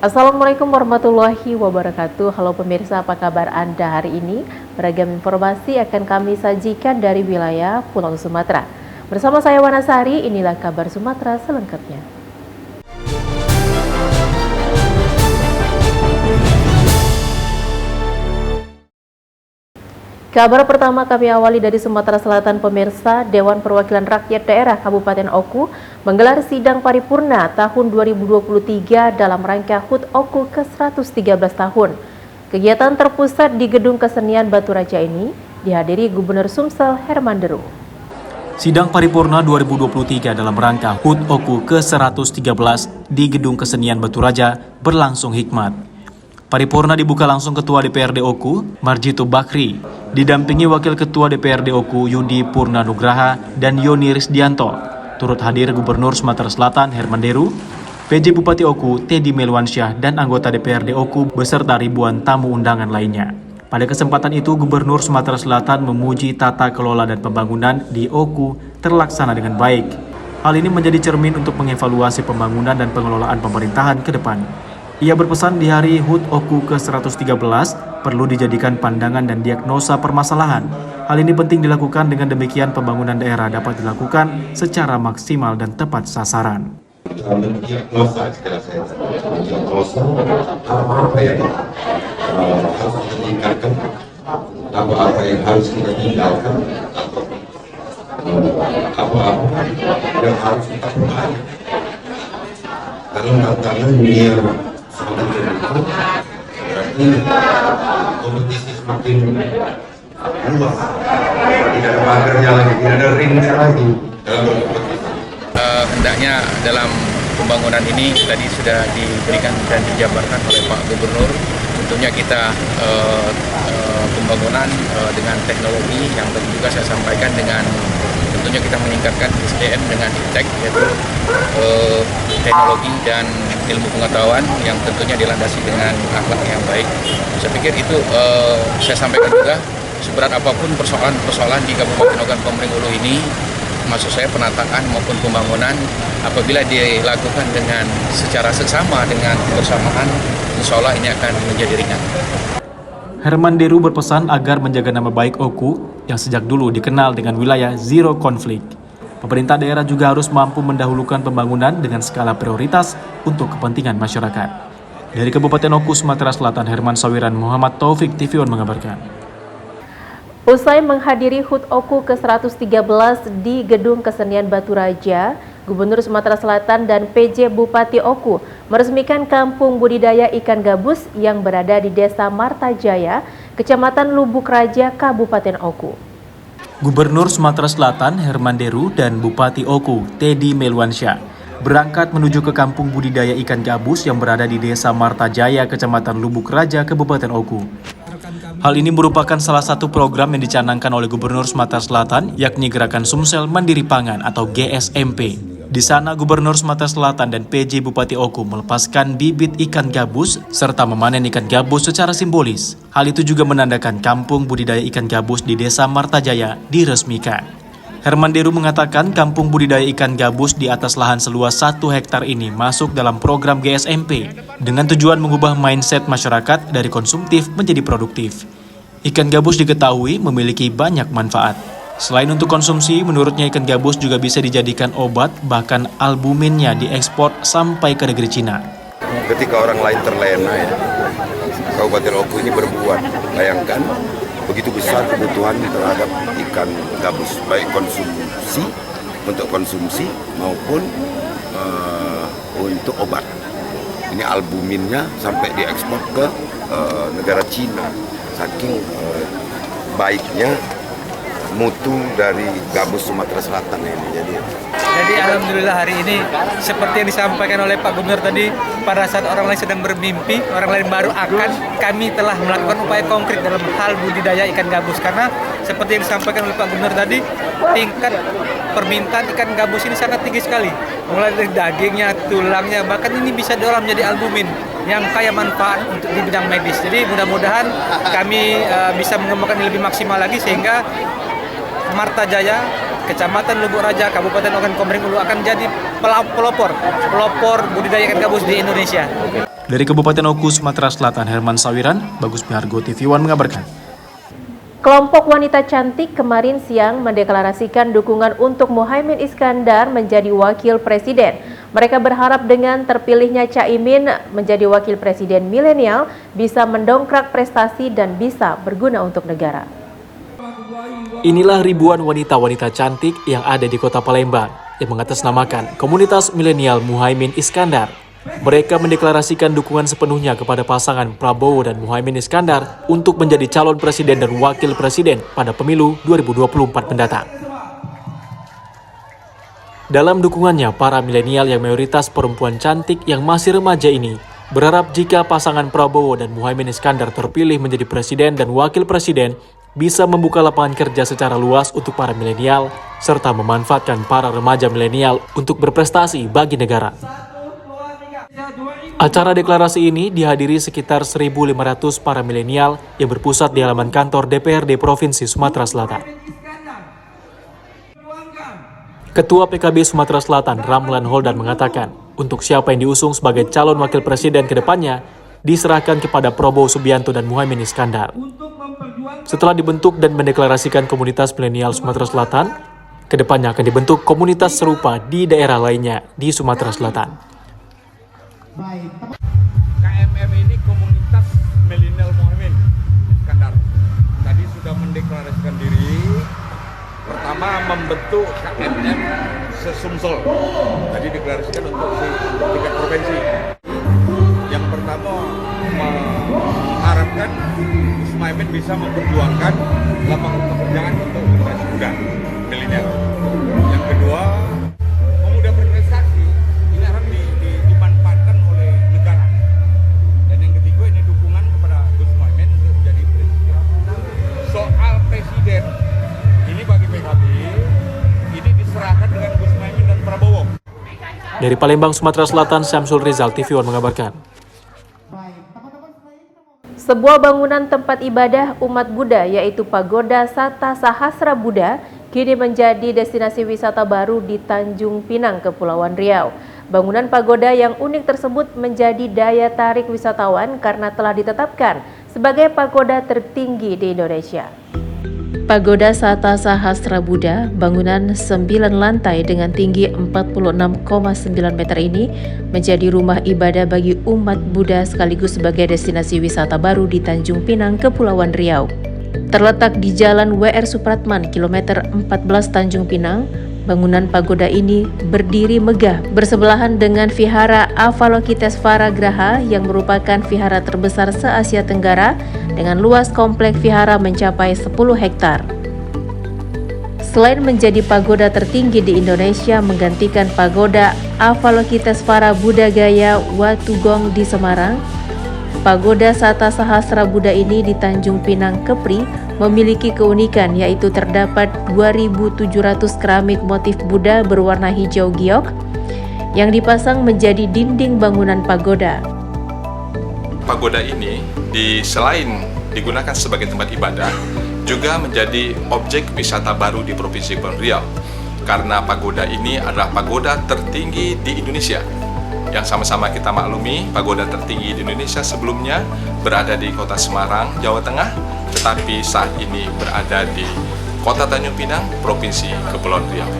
Assalamualaikum warahmatullahi wabarakatuh. Halo pemirsa, apa kabar Anda hari ini? Beragam informasi akan kami sajikan dari wilayah Pulau Sumatera. Bersama saya Wanasari, inilah kabar Sumatera selengkapnya. Kabar pertama kami awali dari Sumatera Selatan, pemirsa. Dewan Perwakilan Rakyat Daerah Kabupaten Oku menggelar sidang paripurna tahun 2023 dalam rangka HUT Oku ke-113 tahun. Kegiatan terpusat di Gedung Kesenian Batu Raja ini dihadiri Gubernur Sumsel Herman Deru. Sidang paripurna 2023 dalam rangka HUT Oku ke-113 di Gedung Kesenian Batu Raja berlangsung hikmat. Paripurna dibuka langsung Ketua DPRD Oku, Marjito Bakri, didampingi Wakil Ketua DPRD Oku, Yudi Purnanugraha, dan Yoni Risdianto. Turut hadir Gubernur Sumatera Selatan, Herman Deru, PJ Bupati Oku, Teddy Melwansyah, dan anggota DPRD Oku, beserta ribuan tamu undangan lainnya. Pada kesempatan itu, Gubernur Sumatera Selatan memuji tata kelola dan pembangunan di Oku terlaksana dengan baik. Hal ini menjadi cermin untuk mengevaluasi pembangunan dan pengelolaan pemerintahan ke depan. Ia berpesan di hari HUT Oku ke-113 perlu dijadikan pandangan dan diagnosa permasalahan. Hal ini penting dilakukan, dengan demikian pembangunan daerah dapat dilakukan secara maksimal dan tepat sasaran. Diagnosa apa yang harus kita tingkatkan, apa yang harus kita tinggalkan, apa yang harus kita perbaiki. Kalau tantangannya semakin terbuka, berarti kompetisi semakin luas. Tidak ada pagarnya lagi, tidak ada ringnya lagi dalam berkompetisi. Hendaknya dalam pembangunan ini tadi sudah diberikan dan dijabarkan oleh Pak Gubernur. Tentunya kita pembangunan dengan teknologi yang tadi juga saya sampaikan, dengan tentunya kita meningkatkan SDM dengan iptek, yaitu teknologi dan ilmu pengetahuan yang tentunya dilandasi dengan akhlak yang baik. Saya pikir itu saya sampaikan juga, seberat apapun persoalan di Kabupaten Ogan Komering Ulu ini, maksud saya penataan maupun pembangunan, apabila dilakukan dengan secara seksama, dengan kebersamaan, insya Allah ini akan menjadi ringan. Herman Deru berpesan agar menjaga nama baik Oku yang sejak dulu dikenal dengan wilayah zero konflik. Pemerintah daerah juga harus mampu mendahulukan pembangunan dengan skala prioritas untuk kepentingan masyarakat. Dari Kabupaten Oku, Sumatera Selatan, Herman Sawiran, Muhammad Taufik, TV One mengabarkan. Usai menghadiri HUT Oku ke-113 di Gedung Kesenian Batu Raja, Gubernur Sumatera Selatan dan PJ Bupati Oku meresmikan kampung budidaya ikan gabus yang berada di Desa Martajaya, Kecamatan Lubuk Raja, Kabupaten Oku. Gubernur Sumatera Selatan Herman Deru dan Bupati Oku, Teddy Melwansyah, berangkat menuju ke kampung budidaya ikan gabus yang berada di Desa Martajaya, Kecamatan Lubuk Raja, Kabupaten Oku. Hal ini merupakan salah satu program yang dicanangkan oleh Gubernur Sumatera Selatan, yakni Gerakan Sumsel Mandiri Pangan atau GSMP. Di sana, Gubernur Sumatera Selatan dan PJ Bupati Oku melepaskan bibit ikan gabus serta memanen ikan gabus secara simbolis. Hal itu juga menandakan kampung budidaya ikan gabus di Desa Martajaya diresmikan. Herman Deru mengatakan kampung budidaya ikan gabus di atas lahan seluas 1 hektar ini masuk dalam program GSMP dengan tujuan mengubah mindset masyarakat dari konsumtif menjadi produktif. Ikan gabus diketahui memiliki banyak manfaat. Selain untuk konsumsi, menurutnya ikan gabus juga bisa dijadikan obat, bahkan albuminnya diekspor sampai ke negeri Cina. Ketika orang lain terlena, ya, Kabupaten Oku ini berbuat. Bayangkan, begitu besar kebutuhan terhadap ikan gabus, baik untuk konsumsi maupun untuk obat. Ini albuminnya sampai diekspor ke negara Cina, saking baiknya mutu dari gabus Sumatera Selatan ini. Jadi alhamdulillah hari ini seperti yang disampaikan oleh Pak Gubernur tadi, pada saat orang lain sedang bermimpi, orang lain baru akan, kami telah melakukan upaya konkret dalam hal budidaya ikan gabus. Karena seperti yang disampaikan oleh Pak Gubernur tadi, tingkat permintaan ikan gabus ini sangat tinggi sekali. Mulai dari dagingnya, tulangnya, bahkan ini bisa diolah menjadi albumin yang kaya manfaat untuk di bidang medis. Jadi mudah-mudahan kami bisa mengembangkan ini lebih maksimal lagi, sehingga Martajaya, Kecamatan Lubuk Raja, Kabupaten Ogan Komering Ulu akan jadi pelopor budidaya ikan gabus di Indonesia. Dari Kabupaten Oku, Sumatera Selatan, Herman Sawiran, Bagus Mihargo, TV One mengabarkan. Kelompok wanita cantik kemarin siang mendeklarasikan dukungan untuk Muhaimin Iskandar menjadi wakil presiden. Mereka berharap dengan terpilihnya Caimin menjadi wakil presiden milenial bisa mendongkrak prestasi dan bisa berguna untuk negara. Inilah ribuan wanita-wanita cantik yang ada di kota Palembang yang mengatasnamakan komunitas milenial Muhaimin Iskandar. Mereka mendeklarasikan dukungan sepenuhnya kepada pasangan Prabowo dan Muhaimin Iskandar untuk menjadi calon presiden dan wakil presiden pada pemilu 2024 mendatang. Dalam dukungannya, para milenial yang mayoritas perempuan cantik yang masih remaja ini berharap jika pasangan Prabowo dan Muhaimin Iskandar terpilih menjadi presiden dan wakil presiden bisa membuka lapangan kerja secara luas untuk para milenial serta memanfaatkan para remaja milenial untuk berprestasi bagi negara. Acara deklarasi ini dihadiri sekitar 1.500 para milenial yang berpusat di halaman kantor DPRD Provinsi Sumatera Selatan. Ketua PKB Sumatera Selatan, Ramlan Holdan mengatakan, untuk siapa yang diusung sebagai calon wakil presiden ke depannya, diserahkan kepada Prabowo Subianto dan Muhaimin Iskandar. Setelah dibentuk dan mendeklarasikan komunitas milenial Sumatera Selatan, ke depannya akan dibentuk komunitas serupa di daerah lainnya di Sumatera Selatan. KMM ini komunitas milenial Muhaimin Iskandar. Tadi sudah mendeklarasikan diri. Pertama membentuk KMM sesumsel. Tadi deklarasikan untuk tingkat provinsi. Yang pertama mengharapkan Gus Muhaimin bisa memperjuangkan lapangan pekerjaan untuk generasi muda milenial. Yang kedua, pemuda berprestasi ini harus dimanfaatkan oleh negara. Dan yang ketiga ini dukungan kepada Gus Muhaimin untuk menjadi presiden. Soal presiden ini bagi PKB ini diserahkan dengan Gus Muhaimin dan Prabowo. Dari Palembang, Sumatera Selatan, Syamsul Rizal, TV One mengabarkan. Sebuah bangunan tempat ibadah umat Buddha yaitu Pagoda Sata Sahasra Buddha kini menjadi destinasi wisata baru di Tanjung Pinang, Kepulauan Riau. Bangunan pagoda yang unik tersebut menjadi daya tarik wisatawan karena telah ditetapkan sebagai pagoda tertinggi di Indonesia. Pagoda Sata Sahasra Buddha, bangunan 9 lantai dengan tinggi 46,9 meter ini menjadi rumah ibadah bagi umat Buddha sekaligus sebagai destinasi wisata baru di Tanjung Pinang, Kepulauan Riau. Terletak di Jalan W.R. Supratman, kilometer 14 Tanjung Pinang, bangunan pagoda ini berdiri megah bersebelahan dengan Vihara Avalokitesvara Graha yang merupakan vihara terbesar se-Asia Tenggara dengan luas komplek vihara mencapai 10 hektar. Selain menjadi pagoda tertinggi di Indonesia menggantikan pagoda Avalokitesvara Buddha Gaya Watugong di Semarang, Pagoda Sata Sahasra Buddha ini di Tanjung Pinang, Kepri memiliki keunikan yaitu terdapat 2.700 keramik motif Buddha berwarna hijau giok yang dipasang menjadi dinding bangunan pagoda. Pagoda ini selain digunakan sebagai tempat ibadah, juga menjadi objek wisata baru di Provinsi Kepulauan Riau karena pagoda ini adalah pagoda tertinggi di Indonesia. Yang sama-sama kita maklumi, pagoda tertinggi di Indonesia sebelumnya berada di kota Semarang, Jawa Tengah, tetapi saat ini berada di kota Tanjung Pinang, Provinsi Kepulauan Riau.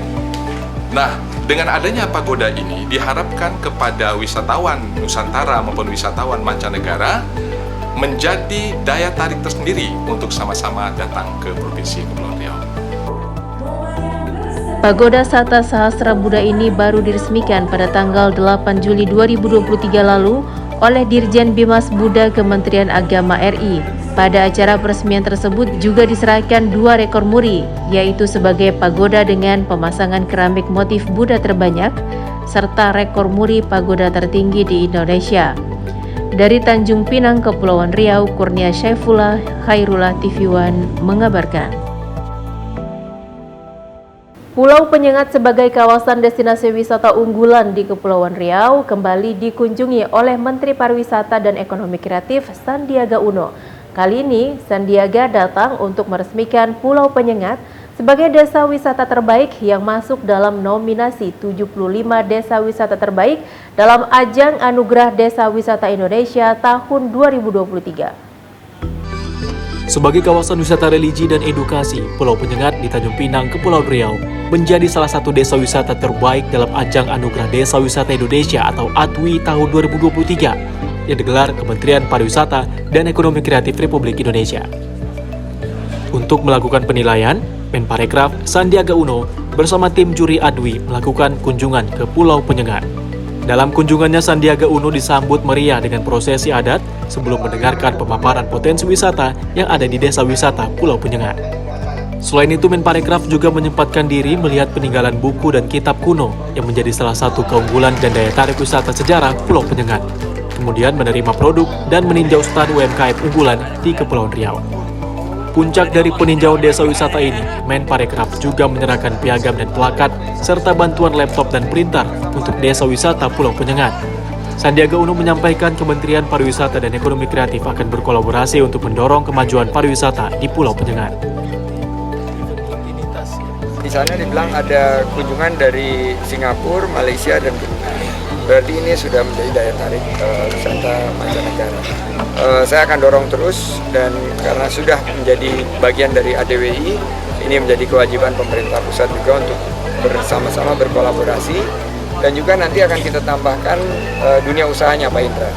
Nah, dengan adanya pagoda ini diharapkan kepada wisatawan Nusantara maupun wisatawan mancanegara menjadi daya tarik tersendiri untuk sama-sama datang ke Provinsi Kepulauan Riau. Pagoda Sata Sahasra Buddha ini baru diresmikan pada tanggal 8 Juli 2023 lalu oleh Dirjen Bimas Buddha Kementerian Agama RI. Pada acara peresmian tersebut juga diserahkan 2 rekor muri, yaitu sebagai pagoda dengan pemasangan keramik motif Buddha terbanyak, serta rekor muri pagoda tertinggi di Indonesia. Dari Tanjung Pinang, Kepulauan Riau, Kurnia Syaifullah, Khairullah, TV One mengabarkan. Pulau Penyengat sebagai kawasan destinasi wisata unggulan di Kepulauan Riau kembali dikunjungi oleh Menteri Pariwisata dan Ekonomi Kreatif Sandiaga Uno. Kali ini Sandiaga datang untuk meresmikan Pulau Penyengat sebagai desa wisata terbaik yang masuk dalam nominasi 75 desa wisata terbaik dalam ajang Anugerah Desa Wisata Indonesia tahun 2023. Sebagai kawasan wisata religi dan edukasi, Pulau Penyengat di Tanjung Pinang, Kepulauan Riau menjadi salah satu desa wisata terbaik dalam ajang Anugerah Desa Wisata Indonesia atau ADWI tahun 2023 yang digelar Kementerian Pariwisata dan Ekonomi Kreatif Republik Indonesia. Untuk melakukan penilaian, Menparekraf Sandiaga Uno bersama tim juri ADWI melakukan kunjungan ke Pulau Penyengat. Dalam kunjungannya, Sandiaga Uno disambut meriah dengan prosesi adat sebelum mendengarkan pemaparan potensi wisata yang ada di desa wisata Pulau Penyengat. Selain itu, Menparekraf juga menyempatkan diri melihat peninggalan buku dan kitab kuno yang menjadi salah satu keunggulan dan daya tarik wisata sejarah Pulau Penyengat. Kemudian menerima produk dan meninjau stand UMKM unggulan di Kepulauan Riau. Puncak dari peninjauan desa wisata ini, Menparekraf juga menyerahkan piagam dan plakat serta bantuan laptop dan printer untuk desa wisata Pulau Penyengat. Sandiaga Uno menyampaikan Kementerian Pariwisata dan Ekonomi Kreatif akan berkolaborasi untuk mendorong kemajuan pariwisata di Pulau Penyengat. Di sana dibilang ada kunjungan dari Singapura, Malaysia, dan Brunei. Berarti ini sudah menjadi daya tarik wisata mancanegara. Saya akan dorong terus, dan karena sudah menjadi bagian dari ADWI, ini menjadi kewajiban pemerintah pusat juga untuk bersama-sama berkolaborasi, dan juga nanti akan kita tambahkan dunia usahanya, Pak Indra.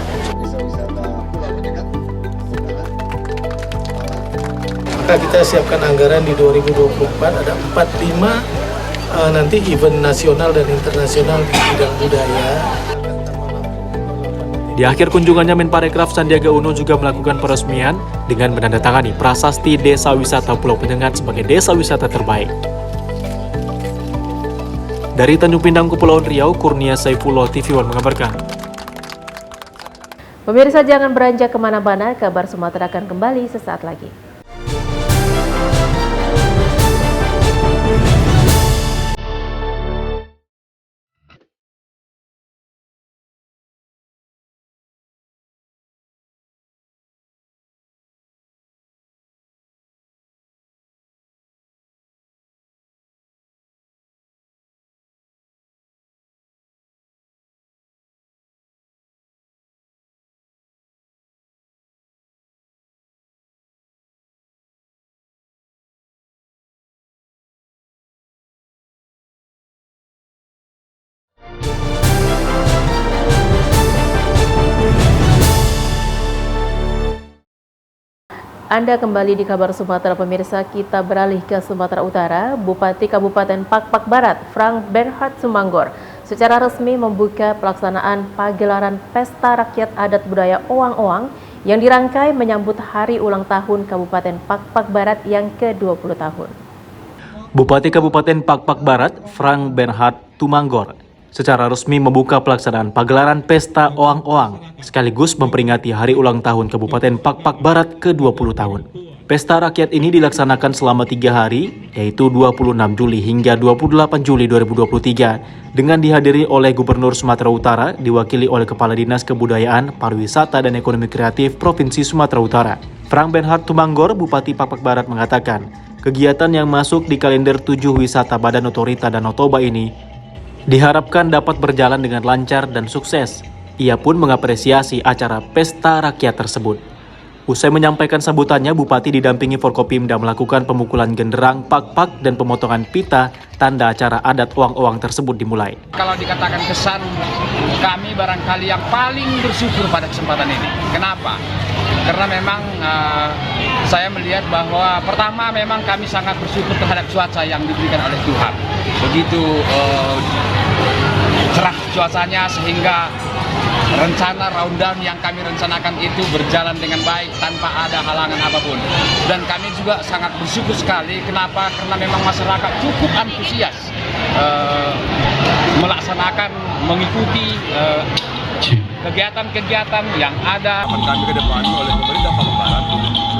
Maka kita siapkan anggaran di 2024 ada 45 nanti event nasional dan internasional di bidang budaya. Di akhir kunjungannya, Menparekraf Sandiaga Uno juga melakukan peresmian dengan menandatangani prasasti Desa Wisata Pulau Penyengat sebagai desa wisata terbaik. Dari Tanjung Pinang, Kepulauan Riau, Kurnia Saifullah, TV One mengabarkan. Pemirsa, jangan beranjak kemana-mana, kabar Sumatera akan kembali sesaat lagi. Anda kembali di kabar Sumatera, pemirsa. Kita beralih ke Sumatera Utara. Bupati Kabupaten Pakpak Barat, Frank Bernhard Tumanggor, secara resmi membuka pelaksanaan pagelaran Pesta Rakyat Adat Budaya Owang-Owang yang dirangkai menyambut hari ulang tahun Kabupaten Pakpak Barat yang ke-20 tahun. Bupati Kabupaten Pakpak Barat, Frank Bernhard Tumanggor, secara resmi membuka pelaksanaan pagelaran Pesta Owang-Owang sekaligus memperingati hari ulang tahun Kabupaten Pakpak Barat ke-20 tahun. Pesta rakyat ini dilaksanakan selama 3 hari, yaitu 26 Juli hingga 28 Juli 2023, dengan dihadiri oleh Gubernur Sumatera Utara, diwakili oleh Kepala Dinas Kebudayaan, Pariwisata, dan Ekonomi Kreatif Provinsi Sumatera Utara. Frank Bernhard Tumanggor, Bupati Pakpak Barat, mengatakan, kegiatan yang masuk di kalender 7 wisata Badan Otorita Danau Toba ini diharapkan dapat berjalan dengan lancar dan sukses. Ia pun mengapresiasi acara pesta rakyat tersebut. Usai menyampaikan sambutannya, Bupati didampingi Forkopimda melakukan pemukulan genderang, pak-pak, dan pemotongan pita tanda acara adat owang-owang tersebut dimulai. Kalau dikatakan kesan, kami barangkali yang paling bersyukur pada kesempatan ini. Kenapa? Karena memang saya melihat bahwa pertama memang kami sangat bersyukur terhadap cuaca yang diberikan oleh Tuhan. Begitu cerah cuacanya sehingga rencana rundown yang kami rencanakan itu berjalan dengan baik tanpa ada halangan apapun. Dan kami juga sangat bersyukur sekali. Kenapa? Karena memang masyarakat cukup antusias melaksanakan, mengikuti kegiatan-kegiatan yang ada. Kami ke depan oleh pemerintah Papua Barat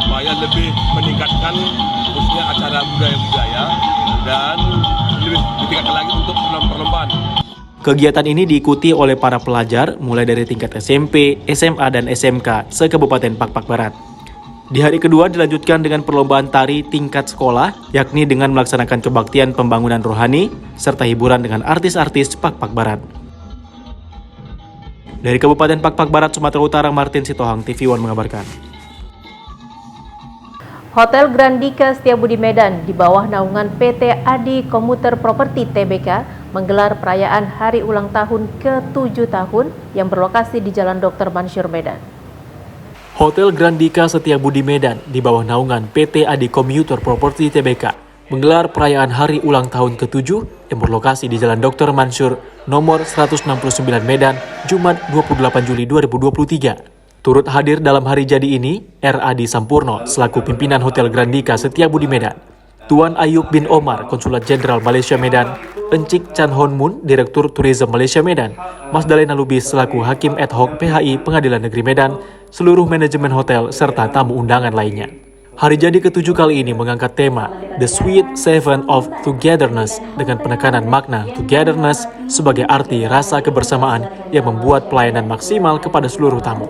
supaya lebih meningkatkan khususnya acara budaya-budaya dan lebih ditingkatkan lagi untuk perlombaan. Kegiatan ini diikuti oleh para pelajar mulai dari tingkat SMP, SMA, dan SMK se-Kabupaten Pakpak Barat. Di hari kedua dilanjutkan dengan perlombaan tari tingkat sekolah, yakni dengan melaksanakan kebaktian pembangunan rohani, serta hiburan dengan artis-artis Pak Barat. Dari Kabupaten Pak Barat, Sumatera Utara, Martin Sitohang, TV One mengabarkan. Hotel Grandika Setiabudi Medan di bawah naungan PT Adi Komuter Property Tbk menggelar perayaan hari ulang tahun ke-7 tahun yang berlokasi di Jalan Dr. Mansur Medan. Hotel Grandika Setiabudi Medan di bawah naungan PT Adi Komuter Property Tbk menggelar perayaan hari ulang tahun ke-7 yang berlokasi di Jalan Dr. Mansur nomor 169 Medan, Jumat 28 Juli 2023. Turut hadir dalam hari jadi ini, R.Adi Sampurno selaku pimpinan Hotel Grandika Setiabudi Medan, Tuan Ayub bin Omar, Konsulat Jenderal Malaysia Medan, Encik Chan Hon Mun, Direktur Tourism Malaysia Medan, Mas Dalena Lubis selaku Hakim Ad Hoc PHI Pengadilan Negeri Medan, seluruh manajemen hotel, serta tamu undangan lainnya. Hari jadi ke-7 kali ini mengangkat tema The Sweet Seven of Togetherness dengan penekanan makna togetherness sebagai arti rasa kebersamaan yang membuat pelayanan maksimal kepada seluruh tamu.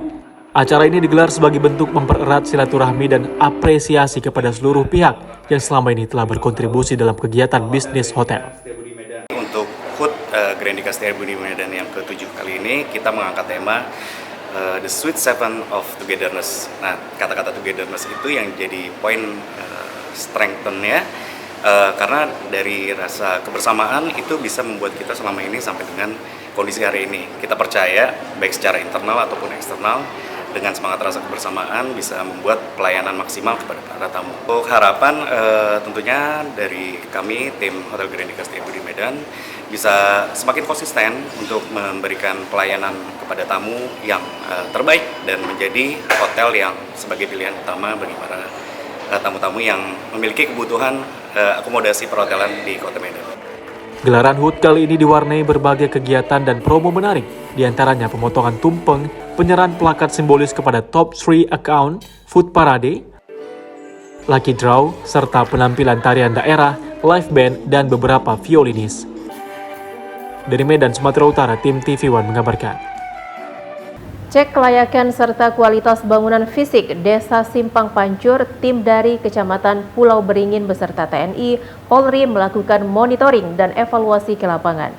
Acara ini digelar sebagai bentuk mempererat silaturahmi dan apresiasi kepada seluruh pihak yang selama ini telah berkontribusi dalam kegiatan bisnis hotel. Untuk HUT Grandika Setiabudi Medan yang ke-7 kali ini kita mengangkat tema The Sweet Seven of Togetherness. Nah, kata-kata togetherness itu yang jadi poin strengthen-nya karena dari rasa kebersamaan itu bisa membuat kita selama ini sampai dengan kondisi hari ini. Kita percaya baik secara internal ataupun eksternal dengan semangat rasa kebersamaan bisa membuat pelayanan maksimal kepada para tamu. Untuk harapan tentunya dari kami tim Hotel Grandika Setiabudi Medan bisa semakin konsisten untuk memberikan pelayanan kepada tamu yang terbaik dan menjadi hotel yang sebagai pilihan utama bagi para tamu-tamu yang memiliki kebutuhan akomodasi perhotelan di Kota Medan. Gelaran HUT kali ini diwarnai berbagai kegiatan dan promo menarik, diantaranya pemotongan tumpeng, penyerahan plakat simbolis kepada top 3 account, food parade, lucky draw, serta penampilan tarian daerah, live band, dan beberapa violinis. Dari Medan, Sumatera Utara, tim TV One mengabarkan. Cek kelayakan serta kualitas bangunan fisik Desa Simpang Pancur, tim dari Kecamatan Pulau Beringin beserta TNI, Polri melakukan monitoring dan evaluasi ke lapangan.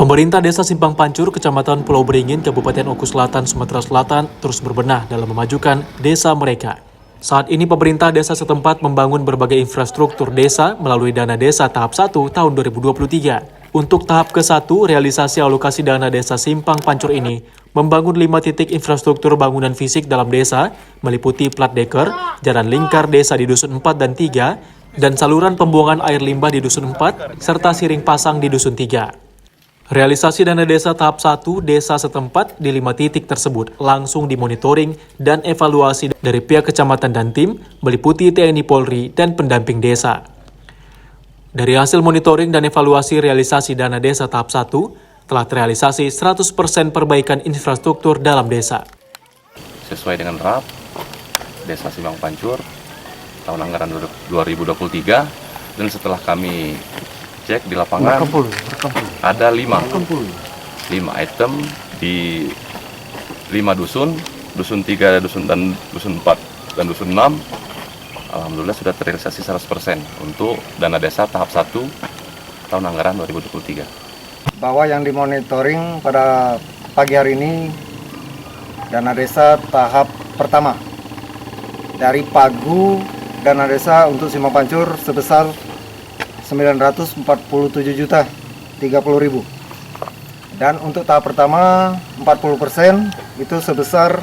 Pemerintah Desa Simpang Pancur, Kecamatan Pulau Beringin, Kabupaten Oku Selatan, Sumatera Selatan terus berbenah dalam memajukan desa mereka. Saat ini pemerintah desa setempat membangun berbagai infrastruktur desa melalui dana desa tahap 1 tahun 2023. Untuk tahap ke-1, realisasi alokasi dana desa Simpang Pancur ini membangun 5 titik infrastruktur bangunan fisik dalam desa, meliputi plat deker, jalan lingkar desa di Dusun 4 dan 3, dan saluran pembuangan air limbah di Dusun 4, serta siring pasang di Dusun 3. Realisasi dana desa tahap 1 desa setempat di 5 titik tersebut langsung dimonitoring dan evaluasi dari pihak kecamatan dan tim, meliputi TNI Polri dan pendamping desa. Dari hasil monitoring dan evaluasi realisasi dana desa tahap 1, telah terrealisasi 100% perbaikan infrastruktur dalam desa. Sesuai dengan RAP, Desa Simpang Pancur, tahun anggaran 2023, dan setelah kami cek di lapangan, ada 5 item di 5 dusun, Dusun 3, Dusun 4, dan Dusun 6, alhamdulillah sudah terrealisasi 100% untuk dana desa tahap 1 tahun anggaran 2023. Bahwa yang dimonitoring pada pagi hari ini dana desa tahap pertama dari Pagu dana desa untuk Simpang Pancur sebesar 947.030.000 dan untuk tahap pertama 40% itu sebesar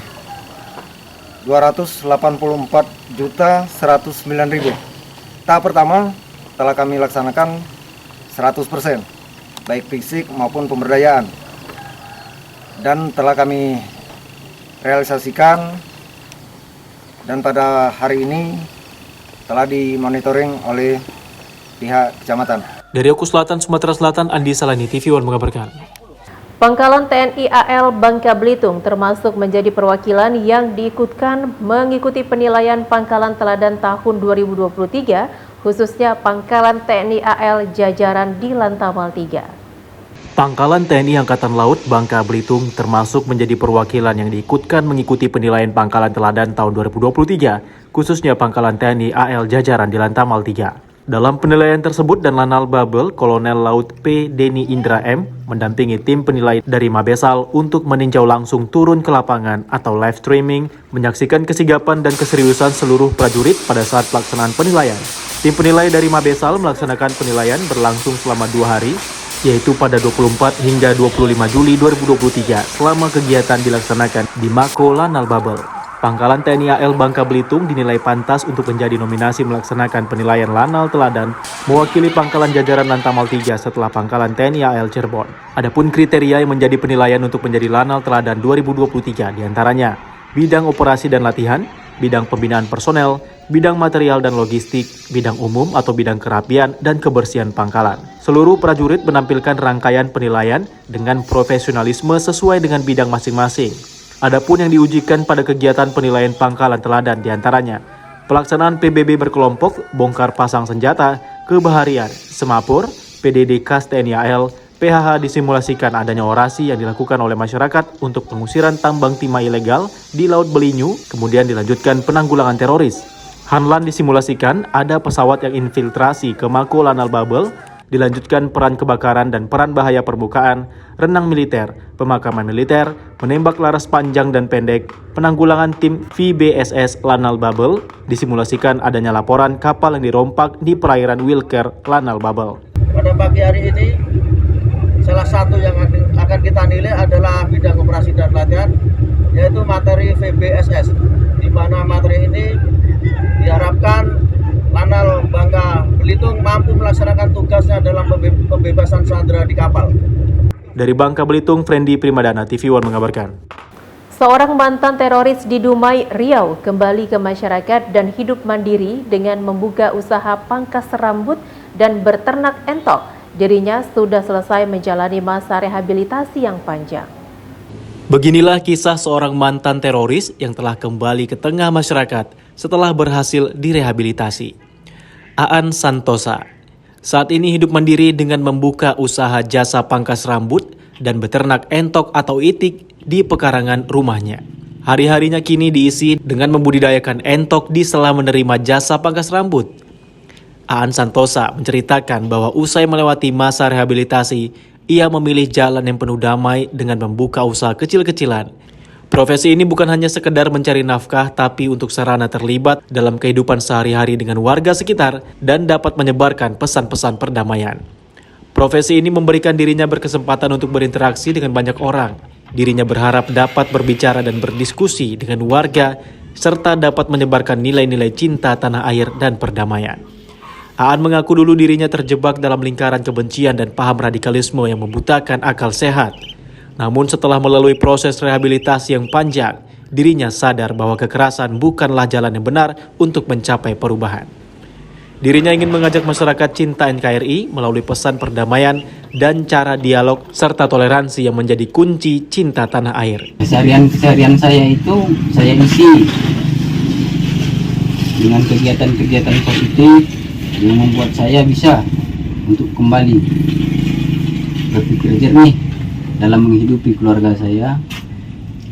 284.109.000. Tahap pertama telah kami laksanakan 100%, baik fisik maupun pemberdayaan. Dan telah kami realisasikan dan pada hari ini telah dimonitoring oleh pihak kecamatan. Dari Oku Selatan, Sumatera Selatan, Andi Salani, TV One mengabarkan. Pangkalan TNI AL Bangka Belitung termasuk menjadi perwakilan yang diikutkan mengikuti penilaian Pangkalan Teladan tahun 2023, khususnya Pangkalan TNI AL jajaran di Lantamal 3. Pangkalan TNI Angkatan Laut Bangka Belitung termasuk menjadi perwakilan yang diikutkan mengikuti penilaian Pangkalan Teladan tahun 2023, khususnya Pangkalan TNI AL jajaran di Lantamal 3. Dalam penilaian tersebut dan Lanal Babel, Kolonel Laut P. Denny Indra M. mendampingi tim penilai dari Mabesal untuk meninjau langsung turun ke lapangan atau live streaming, menyaksikan kesigapan dan keseriusan seluruh prajurit pada saat pelaksanaan penilaian. Tim penilai dari Mabesal melaksanakan penilaian berlangsung selama 2 hari, yaitu pada 24 hingga 25 Juli 2023 selama kegiatan dilaksanakan di Mako Lanal Babel. Pangkalan TNI AL Bangka Belitung dinilai pantas untuk menjadi nominasi melaksanakan penilaian Lanal Teladan mewakili Pangkalan Jajaran Lantamal 3 setelah Pangkalan TNI AL Cirebon. Adapun kriteria yang menjadi penilaian untuk menjadi Lanal Teladan 2023 diantaranya bidang operasi dan latihan, bidang pembinaan personel, bidang material dan logistik, bidang umum atau bidang kerapian dan kebersihan pangkalan. Seluruh prajurit menampilkan rangkaian penilaian dengan profesionalisme sesuai dengan bidang masing-masing. Adapun yang diujikan pada kegiatan penilaian Pangkalan Teladan diantaranya pelaksanaan PBB berkelompok, bongkar pasang senjata, kebaharian, semapur, PDD Kas TNI AL, PHH disimulasikan adanya orasi yang dilakukan oleh masyarakat untuk pengusiran tambang timah ilegal di Laut Belinyu, kemudian dilanjutkan penanggulangan teroris. Hanlan disimulasikan ada pesawat yang infiltrasi ke Mako Lanal Babel, dilanjutkan peran kebakaran dan peran bahaya permukaan, renang militer, pemakaman militer, menembak laras panjang dan pendek, penanggulangan tim VBSS Lanal Babel, disimulasikan adanya laporan kapal yang dirompak di perairan Wilker Lanal Babel. Pada pagi hari ini, salah satu yang akan kita nilai adalah bidang operasi dan latihan, yaitu materi VBSS, di mana materi ini diharapkan Lanal Bangka Belitung mampu melaksanakan tugasnya dalam pembebasan sandera di kapal. Dari Bangka Belitung, Frendi Primadana, TV One mengabarkan. Seorang mantan teroris di Dumai, Riau kembali ke masyarakat dan hidup mandiri dengan membuka usaha pangkas rambut dan berternak entok. Dirinya sudah selesai menjalani masa rehabilitasi yang panjang. Beginilah kisah seorang mantan teroris yang telah kembali ke tengah masyarakat setelah berhasil direhabilitasi. Aan Santosa saat ini hidup mandiri dengan membuka usaha jasa pangkas rambut dan beternak entok atau itik di pekarangan rumahnya. Hari-harinya kini diisi dengan membudidayakan entok di sela menerima jasa pangkas rambut. Aan Santosa menceritakan bahwa usai melewati masa rehabilitasi, ia memilih jalan yang penuh damai dengan membuka usaha kecil-kecilan. Profesi ini bukan hanya sekedar mencari nafkah, tapi untuk sarana terlibat dalam kehidupan sehari-hari dengan warga sekitar dan dapat menyebarkan pesan-pesan perdamaian. Profesi ini memberikan dirinya berkesempatan untuk berinteraksi dengan banyak orang. Dirinya berharap dapat berbicara dan berdiskusi dengan warga, serta dapat menyebarkan nilai-nilai cinta tanah air dan perdamaian. Aan mengaku dulu dirinya terjebak dalam lingkaran kebencian dan paham radikalisme yang membutakan akal sehat. Namun setelah melalui proses rehabilitasi yang panjang, dirinya sadar bahwa kekerasan bukanlah jalan yang benar untuk mencapai perubahan. Dirinya ingin mengajak masyarakat cinta NKRI melalui pesan perdamaian dan cara dialog serta toleransi yang menjadi kunci cinta tanah air. Keseharian saya itu saya isi dengan kegiatan-kegiatan positif yang membuat saya bisa untuk kembali berpikir jernih dalam menghidupi keluarga saya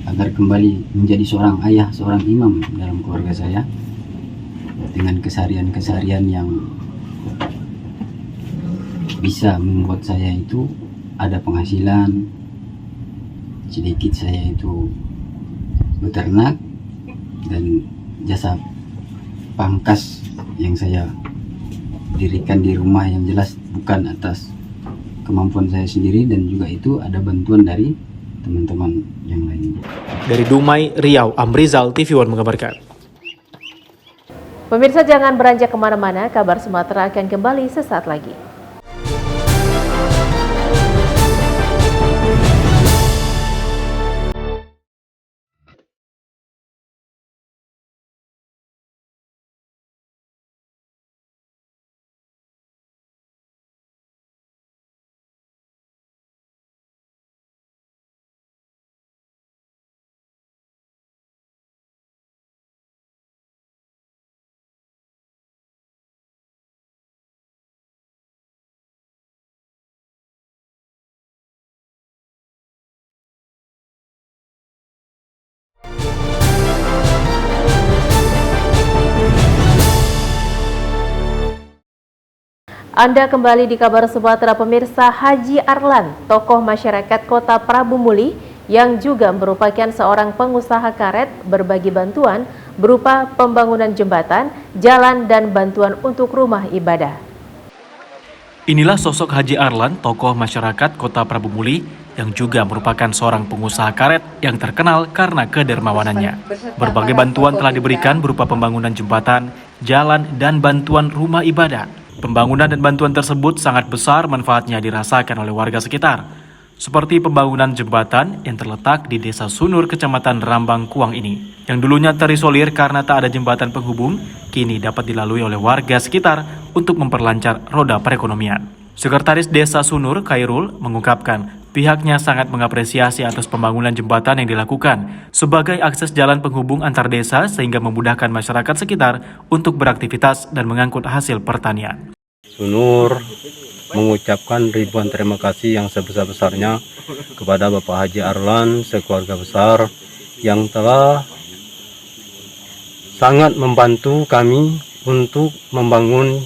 agar kembali menjadi seorang ayah, seorang imam dalam keluarga saya dengan keseharian-keseharian yang bisa membuat saya itu ada penghasilan sedikit. Saya itu beternak dan jasa pangkas yang saya dirikan di rumah yang jelas bukan atas kemampuan saya sendiri, dan juga itu ada bantuan dari teman-teman yang lainnya. Dari Dumai, Riau, Amrizal, TV One mengabarkan. Pemirsa jangan beranjak kemana-mana, kabar Sumatera akan kembali sesaat lagi. Anda kembali di Kabar Sumatera pemirsa. Haji Arlan, tokoh masyarakat Kota Prabu Muli yang juga merupakan seorang pengusaha karet, berbagi bantuan berupa pembangunan jembatan, jalan, dan bantuan untuk rumah ibadah. Inilah sosok Haji Arlan, tokoh masyarakat Kota Prabu Muli yang juga merupakan seorang pengusaha karet yang terkenal karena kedermawanannya. Berbagai bantuan telah diberikan berupa pembangunan jembatan, jalan, dan bantuan rumah ibadah. Pembangunan dan bantuan tersebut sangat besar manfaatnya dirasakan oleh warga sekitar. Seperti pembangunan jembatan yang terletak di Desa Sunur, Kecamatan Rambang Kuang ini. Yang dulunya terisolir karena tak ada jembatan penghubung, kini dapat dilalui oleh warga sekitar untuk memperlancar roda perekonomian. Sekretaris Desa Sunur, Khairul, mengungkapkan pihaknya sangat mengapresiasi atas pembangunan jembatan yang dilakukan sebagai akses jalan penghubung antar desa sehingga memudahkan masyarakat sekitar untuk beraktivitas dan mengangkut hasil pertanian. Sunur mengucapkan ribuan terima kasih yang sebesar-besarnya kepada Bapak Haji Arlan sekeluarga besar yang telah sangat membantu kami untuk membangun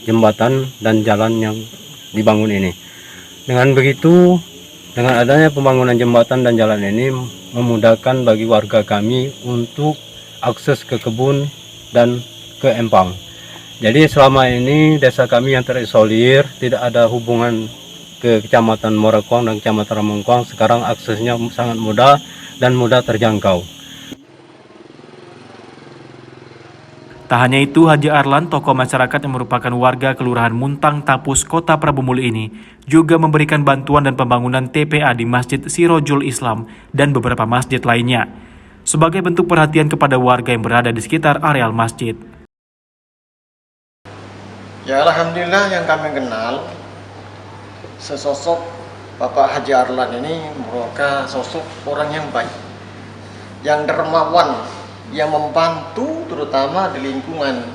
jembatan dan jalan yang dibangun ini. Dengan begitu, dengan adanya pembangunan jembatan dan jalan ini memudahkan bagi warga kami untuk akses ke kebun dan ke empang. Jadi selama ini desa kami yang terisolir tidak ada hubungan ke Kecamatan Morakuang dan Kecamatan Ramongkuang. Sekarang aksesnya sangat mudah dan mudah terjangkau. Tak hanya itu, Haji Arlan, tokoh masyarakat yang merupakan warga Kelurahan Muntang Tapus, Kota Prabu Muli ini, juga memberikan bantuan dan pembangunan TPA di Masjid Sirojul Islam dan beberapa masjid lainnya, sebagai bentuk perhatian kepada warga yang berada di sekitar areal masjid. Ya alhamdulillah yang kami kenal, sesosok Bapak Haji Arlan ini merupakan sosok orang yang baik, yang dermawan, yang membantu terutama di lingkungan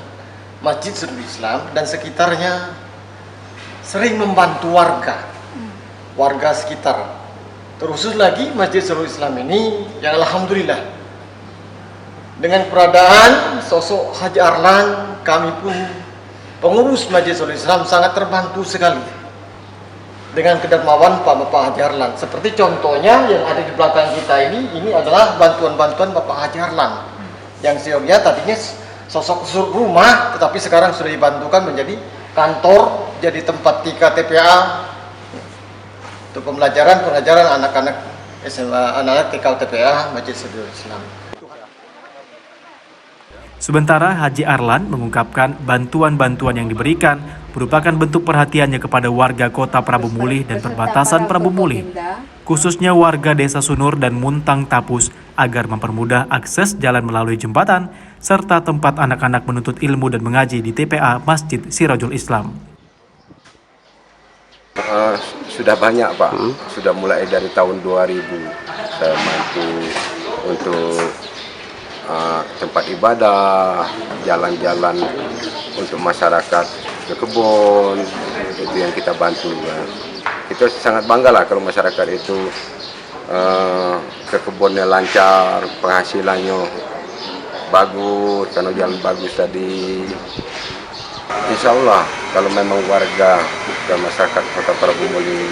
Masjid Sirojul Islam dan sekitarnya, sering membantu warga sekitar. Terkhusus lagi Masjid Sirojul Islam ini yang alhamdulillah dengan keberadaan sosok Haji Arlan, kami pun pengurus Masjid Sirojul Islam sangat terbantu sekali dengan kedermawan Bapak Haji Arlan. Seperti contohnya yang ada di belakang kita ini adalah bantuan-bantuan Bapak Haji Arlan yang seyogianya tadinya sosok rumah, tetapi sekarang sudah dibantukan menjadi kantor, jadi tempat TPA untuk pembelajaran anak-anak SMA, anak-anak TK TPA Masjid Sirojul Islam. Sementara Haji Arlan mengungkapkan bantuan-bantuan yang diberikan merupakan bentuk perhatiannya kepada warga Kota Prabu Muli dan perbatasan Prabu Muli, khususnya warga Desa Sunur dan Muntang Tapus, agar mempermudah akses jalan melalui jembatan serta tempat anak-anak menuntut ilmu dan mengaji di TPA Masjid Sirojul Islam. Sudah banyak Pak, sudah mulai dari tahun 2000 saya bantu untuk tempat ibadah, jalan-jalan untuk masyarakat ke kebun, itu yang kita bantu. Kita sangat bangga lah kalau masyarakat itu ke kebunnya lancar, penghasilannya bagus, karena jalan bagus tadi. Insya Allah kalau memang warga dan masyarakat Kota Prabu Muli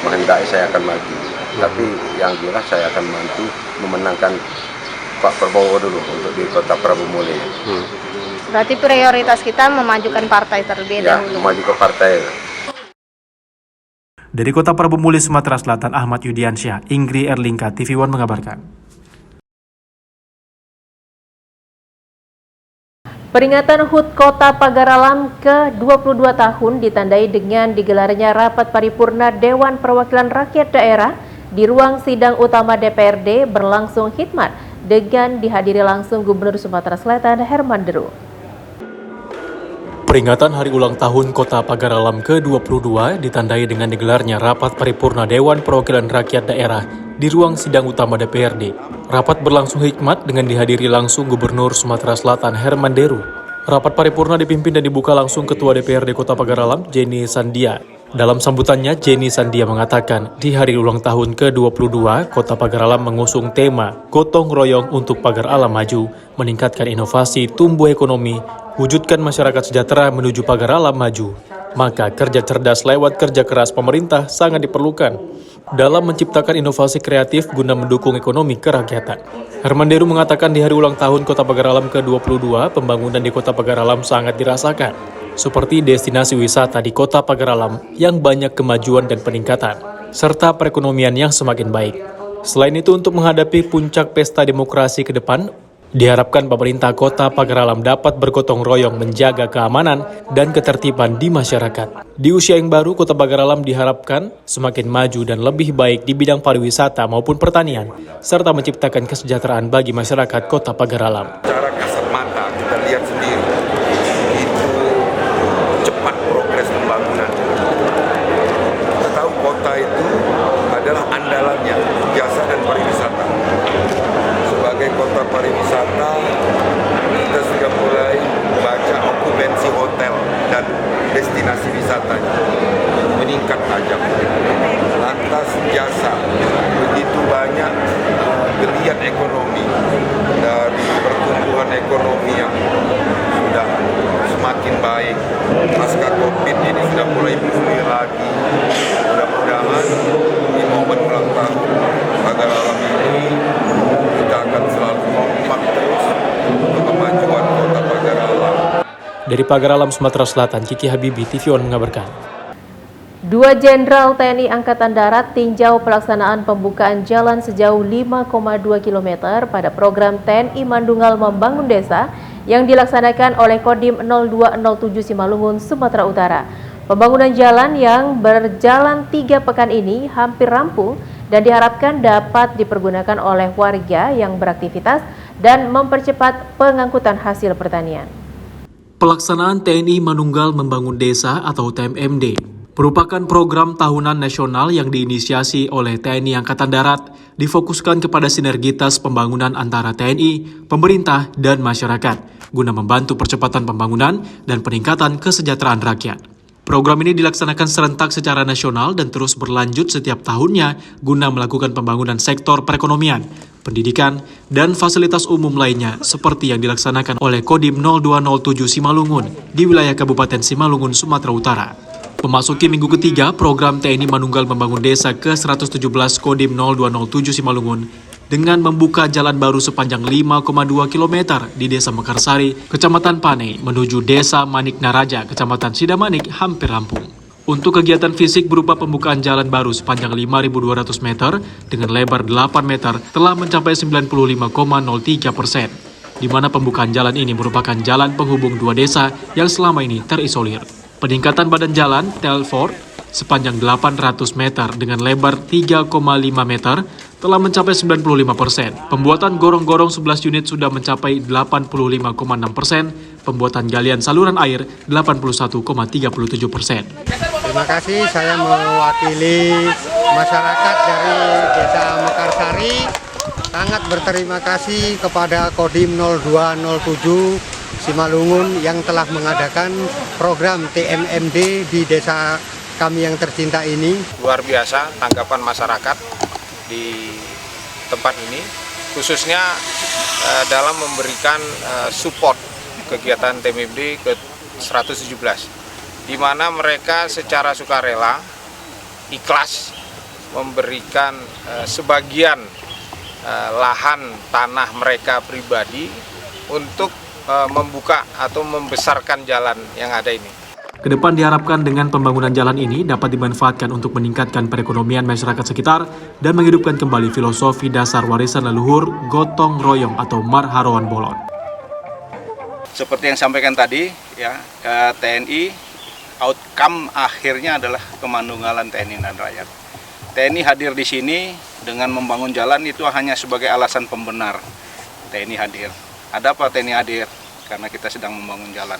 menghendaki, saya akan maju. Tapi yang jelas saya akan bantu memenangkan Pak Prabowo dulu untuk di Kota Prabu Muli. Berarti prioritas kita memajukan partai terlebih dahulu. Maju ke partai. Dari Kota Prabu Muli, Sumatera Selatan, Ahmad Yudiansyah, Ingri Erlingka, TV One mengabarkan. Peringatan HUT Kota Pagar Alam ke-22 tahun ditandai dengan digelarnya rapat paripurna Dewan Perwakilan Rakyat Daerah di ruang sidang utama DPRD berlangsung khidmat dengan dihadiri langsung Gubernur Sumatera Selatan Herman Deru. Peringatan hari ulang tahun Kota Pagar Alam ke-22 ditandai dengan digelarnya rapat paripurna Dewan Perwakilan Rakyat Daerah di ruang sidang utama DPRD. Rapat berlangsung hikmat dengan dihadiri langsung Gubernur Sumatera Selatan Herman Deru. Rapat paripurna dipimpin dan dibuka langsung Ketua DPRD Kota Pagar Alam, Jenny Sandia. Dalam sambutannya, Jenny Sandia mengatakan di hari ulang tahun ke-22, Kota Pagar Alam mengusung tema Gotong Royong untuk Pagar Alam Maju, meningkatkan inovasi, tumbuh ekonomi, wujudkan masyarakat sejahtera menuju Pagar Alam Maju. Maka kerja cerdas lewat kerja keras pemerintah sangat diperlukan dalam menciptakan inovasi kreatif guna mendukung ekonomi kerakyatan. Hermanderu mengatakan di hari ulang tahun Kota Pagar Alam ke-22, pembangunan di Kota Pagar Alam sangat dirasakan, seperti destinasi wisata di Kota Pagar Alam yang banyak kemajuan dan peningkatan, serta perekonomian yang semakin baik. Selain itu, untuk menghadapi puncak pesta demokrasi ke depan, diharapkan pemerintah Kota Pagar Alam dapat bergotong royong menjaga keamanan dan ketertiban di masyarakat. Di usia yang baru, Kota Pagar Alam diharapkan semakin maju dan lebih baik di bidang pariwisata maupun pertanian, serta menciptakan kesejahteraan bagi masyarakat Kota Pagar Alam. Secara kasat mata kita lihat sendiri, itu cepat progres pembangunan. Kita tahu kota itu adalah andalannya jasa dan pariwisata. Sebagai kota pariwisata, kita sudah mulai baca okupansi hotel dan destinasi wisatanya meningkat tajam. Lantas jasa, begitu banyak geliat ekonomi dari pertumbuhan ekonomi yang sudah semakin baik. Pasca Covid ini sudah mulai pulih lagi. Mudah-mudahan di momen ulang tahun Pagar Alam ini kita akan selalu kompak terus untuk kemajuan Kota Pagar Alam. Dari Pagar Alam, Sumatera Selatan, Kiki Habibi, TV One mengabarkan. 2 Jenderal TNI Angkatan Darat tinjau pelaksanaan pembukaan jalan sejauh 5,2 km pada program TNI Mandunggal Membangun Desa yang dilaksanakan oleh Kodim 0207 Simalungun, Sumatera Utara. Pembangunan jalan yang berjalan 3 pekan ini hampir rampung dan diharapkan dapat dipergunakan oleh warga yang beraktivitas dan mempercepat pengangkutan hasil pertanian. Pelaksanaan TNI Manunggal Membangun Desa atau TMMD merupakan program tahunan nasional yang diinisiasi oleh TNI Angkatan Darat, difokuskan kepada sinergitas pembangunan antara TNI, pemerintah, dan masyarakat, guna membantu percepatan pembangunan dan peningkatan kesejahteraan rakyat. Program ini dilaksanakan serentak secara nasional dan terus berlanjut setiap tahunnya guna melakukan pembangunan sektor perekonomian, pendidikan, dan fasilitas umum lainnya seperti yang dilaksanakan oleh Kodim 0207 Simalungun di wilayah Kabupaten Simalungun, Sumatera Utara. Memasuki minggu ketiga, program TNI Manunggal Membangun Desa ke-117 Kodim 0207 Simalungun dengan membuka jalan baru sepanjang 5,2 km di Desa Mekarsari, Kecamatan Pane, menuju Desa Manik Naraja, Kecamatan Sidamanik, hampir rampung. Untuk kegiatan fisik berupa pembukaan jalan baru sepanjang 5.200 meter dengan lebar 8 meter telah mencapai 95,03%, di mana pembukaan jalan ini merupakan jalan penghubung 2 desa yang selama ini terisolir. Peningkatan badan jalan Telford sepanjang 800 meter dengan lebar 3,5 meter telah mencapai 95%. Pembuatan gorong-gorong 11 unit sudah mencapai 85,6%. Pembuatan galian saluran air 81,37%. Terima kasih, saya mewakili masyarakat dari Desa Mekarsari. Sangat berterima kasih kepada Kodim 0207 Simalungun yang telah mengadakan program TMMD di desa kami yang tercinta ini. Luar biasa tanggapan masyarakat di tempat ini, khususnya dalam memberikan support kegiatan TMMD ke-117, di mana mereka secara sukarela, ikhlas memberikan sebagian lahan tanah mereka pribadi untuk membuka atau membesarkan jalan yang ada ini. Kedepan diharapkan dengan pembangunan jalan ini dapat dimanfaatkan untuk meningkatkan perekonomian masyarakat sekitar dan menghidupkan kembali filosofi dasar warisan leluhur gotong royong atau marharoan bolon. Seperti yang sampaikan tadi, ya, TNI outcome akhirnya adalah kemandunggalan TNI dan rakyat. TNI hadir di sini dengan membangun jalan itu hanya sebagai alasan pembenar TNI hadir. Ada apa TNI hadir? Karena kita sedang membangun jalan.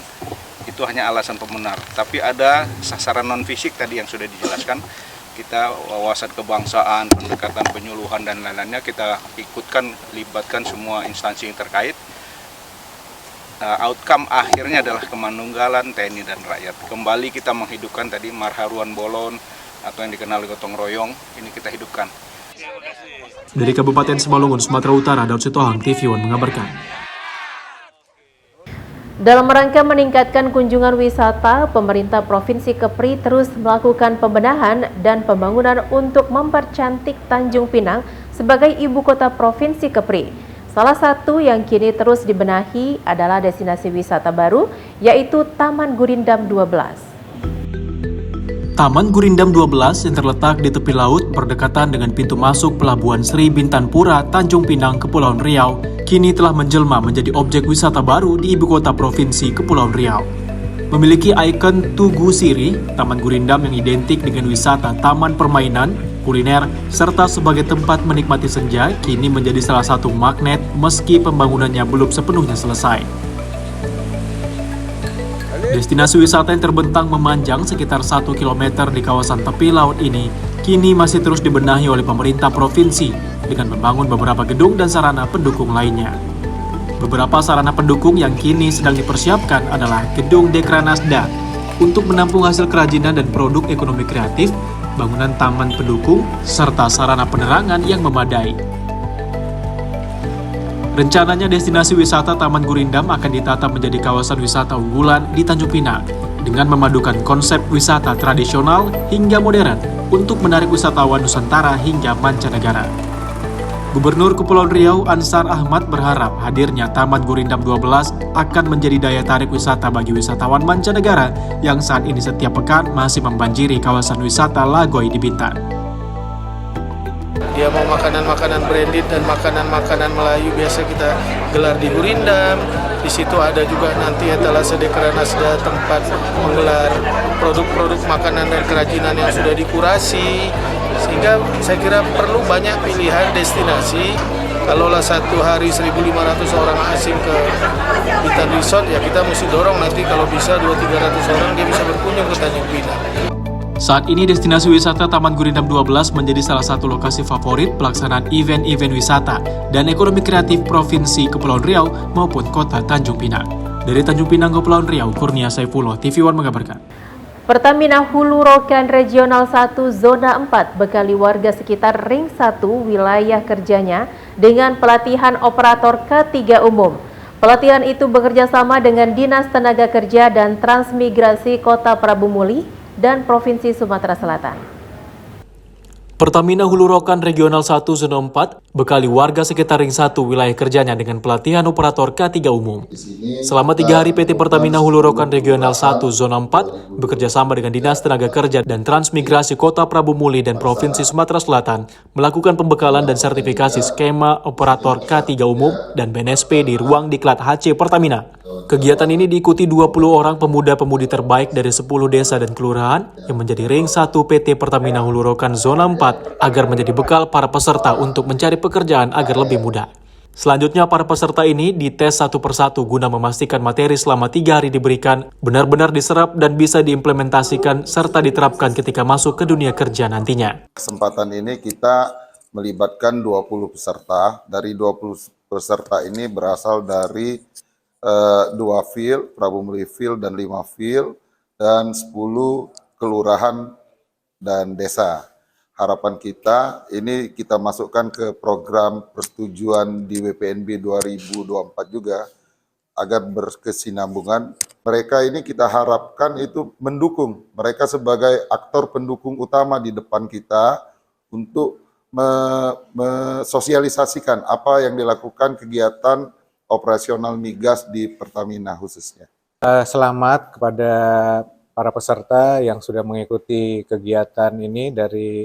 Itu hanya alasan pembenar. Tapi ada sasaran non-fisik tadi yang sudah dijelaskan. Kita wawasan kebangsaan, pendekatan penyuluhan dan lain-lainnya kita ikutkan, libatkan semua instansi yang terkait. outcome akhirnya adalah kemanunggalan TNI dan rakyat. Kembali kita menghidupkan tadi marharuan bolon atau yang dikenal gotong royong, ini kita hidupkan. Dari Kabupaten Simalungun, Sumatera Utara, Daud Sitohang, TV One mengabarkan. Dalam rangka meningkatkan kunjungan wisata, pemerintah Provinsi Kepri terus melakukan pembenahan dan pembangunan untuk mempercantik Tanjung Pinang sebagai ibu kota Provinsi Kepri. Salah satu yang kini terus dibenahi adalah destinasi wisata baru, yaitu Taman Gurindam 12. Taman Gurindam 12 yang terletak di tepi laut berdekatan dengan pintu masuk Pelabuhan Sri Bintanpura, Tanjung Pinang, Kepulauan Riau, kini telah menjelma menjadi objek wisata baru di ibu kota Provinsi Kepulauan Riau. Memiliki ikon Tugu Siri, Taman Gurindam yang identik dengan wisata taman permainan, kuliner, serta sebagai tempat menikmati senja, kini menjadi salah satu magnet meski pembangunannya belum sepenuhnya selesai. Destinasi wisata yang terbentang memanjang sekitar 1 km di kawasan tepi laut ini kini masih terus dibenahi oleh pemerintah provinsi dengan membangun beberapa gedung dan sarana pendukung lainnya. Beberapa sarana pendukung yang kini sedang dipersiapkan adalah Gedung Dekranasda untuk menampung hasil kerajinan dan produk ekonomi kreatif, bangunan taman pendukung, serta sarana penerangan yang memadai. Rencananya destinasi wisata Taman Gurindam akan ditata menjadi kawasan wisata unggulan di Tanjung Pinang dengan memadukan konsep wisata tradisional hingga modern untuk menarik wisatawan Nusantara hingga mancanegara. Gubernur Kepulauan Riau Ansar Ahmad berharap hadirnya Taman Gurindam 12 akan menjadi daya tarik wisata bagi wisatawan mancanegara yang saat ini setiap pekan masih membanjiri kawasan wisata Lagoy di Bintan. Dia mau makanan-makanan branded dan makanan-makanan Melayu biasa kita gelar di Gurindam. Di situ ada juga nanti etalase Dekranasda, tempat menggelar produk-produk makanan dan kerajinan yang sudah dikurasi. Sehingga saya kira perlu banyak pilihan destinasi. Kalaulah satu hari 1.500 orang asing ke Bintan Resort, ya kita mesti dorong nanti kalau bisa 200-300 orang dia bisa berkunjung ke Tanjung Pinang. Saat ini destinasi wisata Taman Gurindam 12 menjadi salah satu lokasi favorit pelaksanaan event-event wisata dan ekonomi kreatif Provinsi Kepulauan Riau maupun Kota Tanjung Pinang. Dari Tanjung Pinang, Kepulauan Riau, Kurnia Saifullah, TV One mengabarkan. Pertamina Hulu Rokan Regional 1 Zona 4 bekali warga sekitar Ring 1 wilayah kerjanya dengan pelatihan operator K3 umum. Pelatihan itu bekerja sama dengan Dinas Tenaga Kerja dan Transmigrasi Kota Prabu Muli dan Provinsi Sumatera Selatan. Pertamina Hulu Rokan Regional 1 Zona 4 bekali warga sekitar Ring 1 wilayah kerjanya dengan pelatihan operator K3 umum. Selama 3 hari PT Pertamina Hulu Rokan Regional 1 Zona 4 bekerja sama dengan Dinas Tenaga Kerja dan Transmigrasi Kota Prabu Muli dan Provinsi Sumatera Selatan melakukan pembekalan dan sertifikasi skema operator K3 umum dan BNSP di ruang diklat HC Pertamina. Kegiatan ini diikuti 20 orang pemuda-pemudi terbaik dari 10 desa dan kelurahan yang menjadi Ring 1 PT Pertamina Hulu Rokan Zona 4 agar menjadi bekal para peserta untuk mencari pekerjaan agar lebih mudah. Selanjutnya para peserta ini dites satu persatu guna memastikan materi selama 3 hari diberikan benar-benar diserap dan bisa diimplementasikan serta diterapkan ketika masuk ke dunia kerja nantinya. Kesempatan ini kita melibatkan 20 peserta. Dari 20 peserta ini berasal dari 2 field, Prabu Muli field dan 5 field, dan 10 kelurahan dan desa. Harapan kita ini kita masukkan ke program persetujuan di WPNB 2024 juga agar berkesinambungan. Mereka ini kita harapkan itu mendukung, mereka sebagai aktor pendukung utama di depan kita untuk mesosialisasikan apa yang dilakukan kegiatan operasional migas di Pertamina khususnya. Selamat kepada para peserta yang sudah mengikuti kegiatan ini dari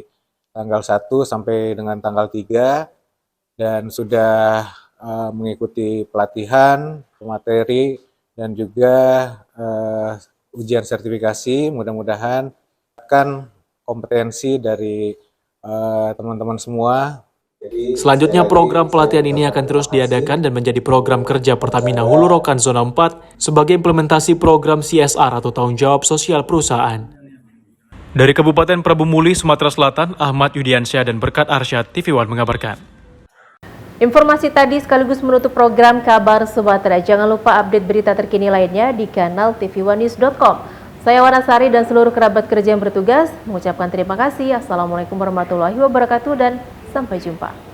tanggal 1 sampai dengan tanggal 3 dan sudah mengikuti pelatihan, materi, dan juga ujian sertifikasi. Mudah-mudahan akan kompetensi dari teman-teman semua. Selanjutnya program pelatihan ini akan terus diadakan dan menjadi program kerja Pertamina Hulu Rokan Zona 4 sebagai implementasi program CSR atau tanggung jawab sosial perusahaan. Dari Kabupaten Prabu Muli, Sumatera Selatan, Ahmad Yudiansyah dan Berkat Arsyad, TV One mengabarkan. Informasi tadi sekaligus menutup program Kabar Sumatera. Jangan lupa update berita terkini lainnya di kanal tv1news.com. Saya Wanasari dan seluruh kerabat kerja yang bertugas mengucapkan terima kasih. Assalamualaikum warahmatullahi wabarakatuh dan sampai jumpa.